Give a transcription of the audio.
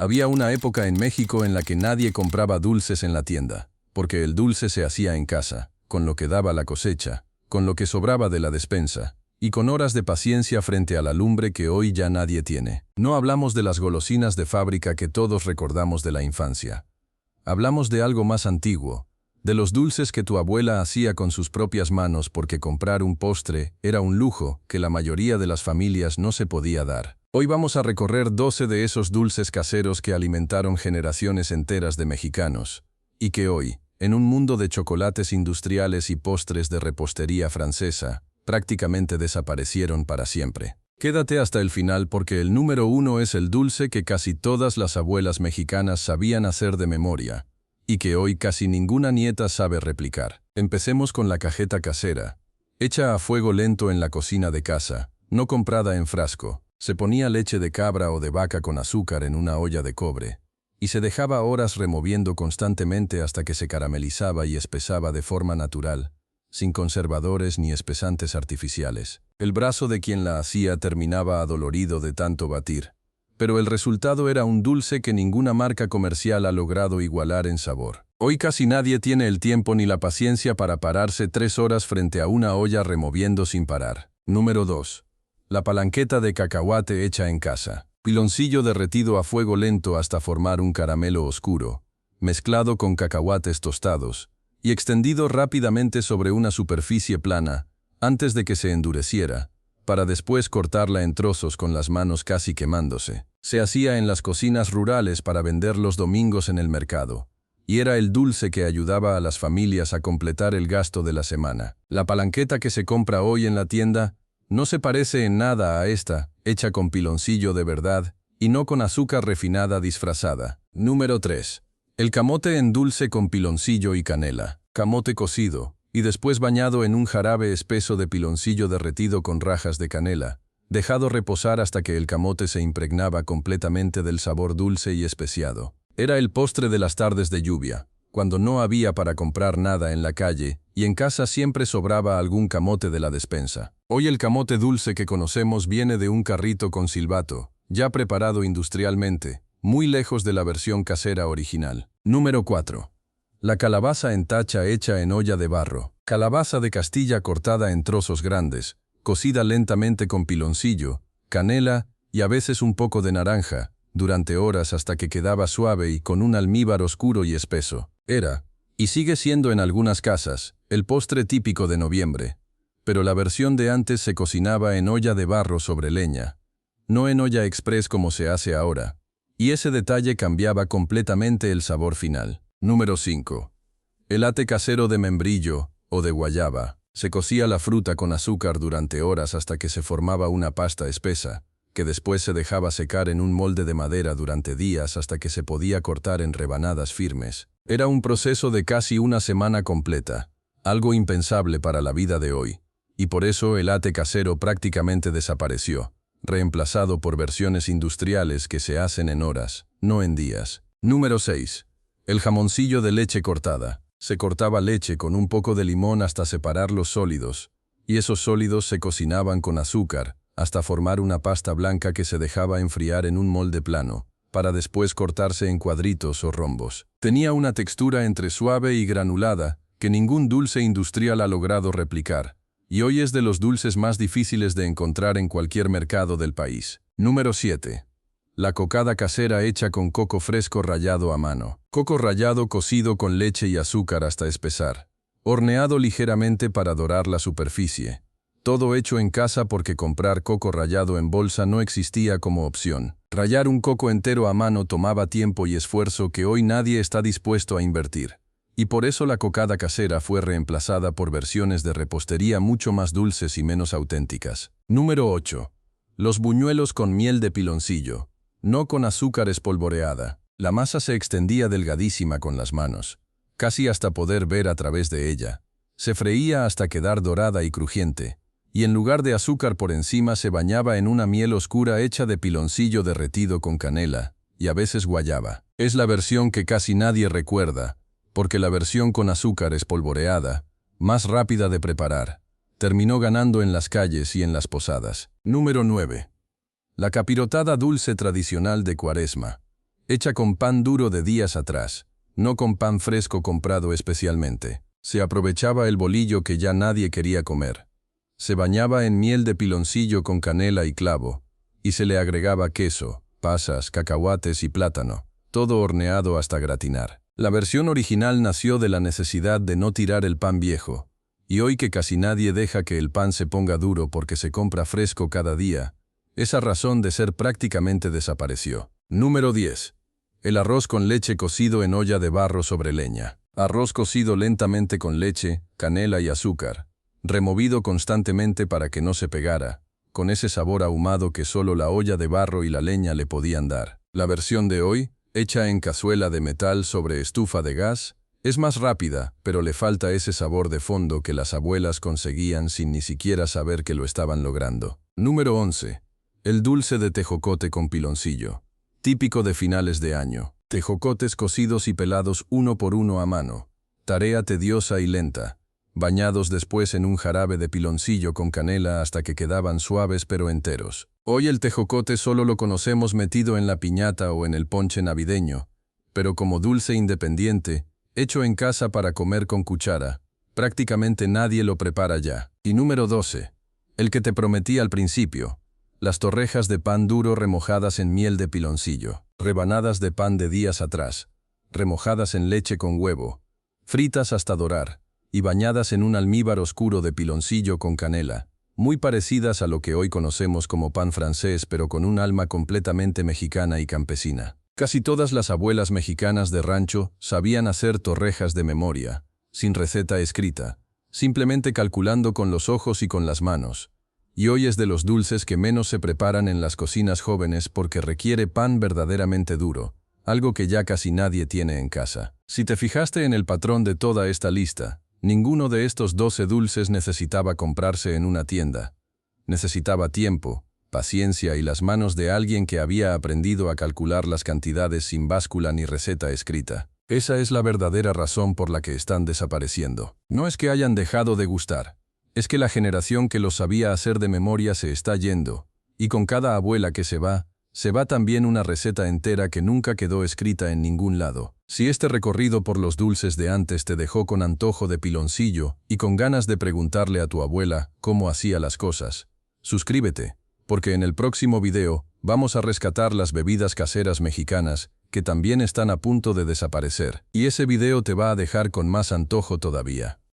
Había una época en México en la que nadie compraba dulces en la tienda, porque el dulce se hacía en casa, con lo que daba la cosecha, con lo que sobraba de la despensa, y con horas de paciencia frente a la lumbre que hoy ya nadie tiene. No hablamos de las golosinas de fábrica que todos recordamos de la infancia. Hablamos de algo más antiguo, de los dulces que tu abuela hacía con sus propias manos porque comprar un postre era un lujo que la mayoría de las familias no se podía dar. Hoy vamos a recorrer 12 de esos dulces caseros que alimentaron generaciones enteras de mexicanos, y que hoy, en un mundo de chocolates industriales y postres de repostería francesa, prácticamente desaparecieron para siempre. Quédate hasta el final porque el número 1 es el dulce que casi todas las abuelas mexicanas sabían hacer de memoria, y que hoy casi ninguna nieta sabe replicar. Empecemos con la cajeta casera, hecha a fuego lento en la cocina de casa, no comprada en frasco. Se ponía leche de cabra o de vaca con azúcar en una olla de cobre, y se dejaba horas removiendo constantemente hasta que se caramelizaba y espesaba de forma natural, sin conservadores ni espesantes artificiales. El brazo de quien la hacía terminaba adolorido de tanto batir, pero el resultado era un dulce que ninguna marca comercial ha logrado igualar en sabor. Hoy casi nadie tiene el tiempo ni la paciencia para pararse 3 horas frente a una olla removiendo sin parar. Número 2. La palanqueta de cacahuate hecha en casa. Piloncillo derretido a fuego lento hasta formar un caramelo oscuro, mezclado con cacahuates tostados, y extendido rápidamente sobre una superficie plana, antes de que se endureciera, para después cortarla en trozos con las manos casi quemándose. Se hacía en las cocinas rurales para vender los domingos en el mercado, y era el dulce que ayudaba a las familias a completar el gasto de la semana. La palanqueta que se compra hoy en la tienda no se parece en nada a esta, hecha con piloncillo de verdad, y no con azúcar refinada disfrazada. Número 3. El camote en dulce con piloncillo y canela. Camote cocido, y después bañado en un jarabe espeso de piloncillo derretido con rajas de canela, dejado reposar hasta que el camote se impregnaba completamente del sabor dulce y especiado. Era el postre de las tardes de lluvia, cuando no había para comprar nada en la calle, y en casa siempre sobraba algún camote de la despensa. Hoy el camote dulce que conocemos viene de un carrito con silbato, ya preparado industrialmente, muy lejos de la versión casera original. Número 4. La calabaza en tacha hecha en olla de barro. Calabaza de Castilla cortada en trozos grandes, cocida lentamente con piloncillo, canela y a veces un poco de naranja, durante horas hasta que quedaba suave y con un almíbar oscuro y espeso. Era, y sigue siendo en algunas casas, el postre típico de noviembre. Pero la versión de antes se cocinaba en olla de barro sobre leña, no en olla express como se hace ahora, y ese detalle cambiaba completamente el sabor final. Número 5. Helate casero de membrillo o de guayaba. Se cocía la fruta con azúcar durante horas hasta que se formaba una pasta espesa, que después se dejaba secar en un molde de madera durante días hasta que se podía cortar en rebanadas firmes. Era un proceso de casi una semana completa, algo impensable para la vida de hoy. Y por eso el helate casero prácticamente desapareció, reemplazado por versiones industriales que se hacen en horas, no en días. Número 6. El jamoncillo de leche cortada. Se cortaba leche con un poco de limón hasta separar los sólidos, y esos sólidos se cocinaban con azúcar, hasta formar una pasta blanca que se dejaba enfriar en un molde plano, para después cortarse en cuadritos o rombos. Tenía una textura entre suave y granulada, que ningún dulce industrial ha logrado replicar, y hoy es de los dulces más difíciles de encontrar en cualquier mercado del país. Número 7. La cocada casera hecha con coco fresco rallado a mano. Coco rallado cocido con leche y azúcar hasta espesar. Horneado ligeramente para dorar la superficie. Todo hecho en casa porque comprar coco rallado en bolsa no existía como opción. Rallar un coco entero a mano tomaba tiempo y esfuerzo que hoy nadie está dispuesto a invertir. Y por eso la cocada casera fue reemplazada por versiones de repostería mucho más dulces y menos auténticas. Número 8. Los buñuelos con miel de piloncillo, no con azúcar espolvoreada. La masa se extendía delgadísima con las manos, casi hasta poder ver a través de ella. Se freía hasta quedar dorada y crujiente, y en lugar de azúcar por encima se bañaba en una miel oscura hecha de piloncillo derretido con canela, y a veces guayaba. Es la versión que casi nadie recuerda, porque la versión con azúcar espolvoreada, más rápida de preparar, terminó ganando en las calles y en las posadas. Número 9. La capirotada dulce tradicional de Cuaresma, hecha con pan duro de días atrás, no con pan fresco comprado especialmente. Se aprovechaba el bolillo que ya nadie quería comer. Se bañaba en miel de piloncillo con canela y clavo, y se le agregaba queso, pasas, cacahuates y plátano, todo horneado hasta gratinar. La versión original nació de la necesidad de no tirar el pan viejo, y hoy que casi nadie deja que el pan se ponga duro porque se compra fresco cada día, esa razón de ser prácticamente desapareció. Número 10. El arroz con leche cocido en olla de barro sobre leña. Arroz cocido lentamente con leche, canela y azúcar, removido constantemente para que no se pegara, con ese sabor ahumado que solo la olla de barro y la leña le podían dar. La versión de hoy, hecha en cazuela de metal sobre estufa de gas, es más rápida, pero le falta ese sabor de fondo que las abuelas conseguían sin ni siquiera saber que lo estaban logrando. Número 11. El dulce de tejocote con piloncillo. Típico de finales de año. Tejocotes cocidos y pelados uno por uno a mano. Tarea tediosa y lenta. Bañados después en un jarabe de piloncillo con canela hasta que quedaban suaves pero enteros. Hoy el tejocote solo lo conocemos metido en la piñata o en el ponche navideño, pero como dulce independiente, hecho en casa para comer con cuchara, prácticamente nadie lo prepara ya. Y número 12. El que te prometí al principio. Las torrejas de pan duro remojadas en miel de piloncillo, rebanadas de pan de días atrás, remojadas en leche con huevo, fritas hasta dorar, y bañadas en un almíbar oscuro de piloncillo con canela, muy parecidas a lo que hoy conocemos como pan francés pero con un alma completamente mexicana y campesina. Casi todas las abuelas mexicanas de rancho sabían hacer torrejas de memoria, sin receta escrita, simplemente calculando con los ojos y con las manos. Y hoy es de los dulces que menos se preparan en las cocinas jóvenes porque requiere pan verdaderamente duro, algo que ya casi nadie tiene en casa. Si te fijaste en el patrón de toda esta lista, ninguno de estos 12 dulces necesitaba comprarse en una tienda. Necesitaba tiempo, paciencia y las manos de alguien que había aprendido a calcular las cantidades sin báscula ni receta escrita. Esa es la verdadera razón por la que están desapareciendo. No es que hayan dejado de gustar. Es que la generación que los sabía hacer de memoria se está yendo, y con cada abuela que se va también una receta entera que nunca quedó escrita en ningún lado. Si este recorrido por los dulces de antes te dejó con antojo de piloncillo y con ganas de preguntarle a tu abuela cómo hacía las cosas, suscríbete, porque en el próximo video vamos a rescatar las bebidas caseras mexicanas que también están a punto de desaparecer, y ese video te va a dejar con más antojo todavía.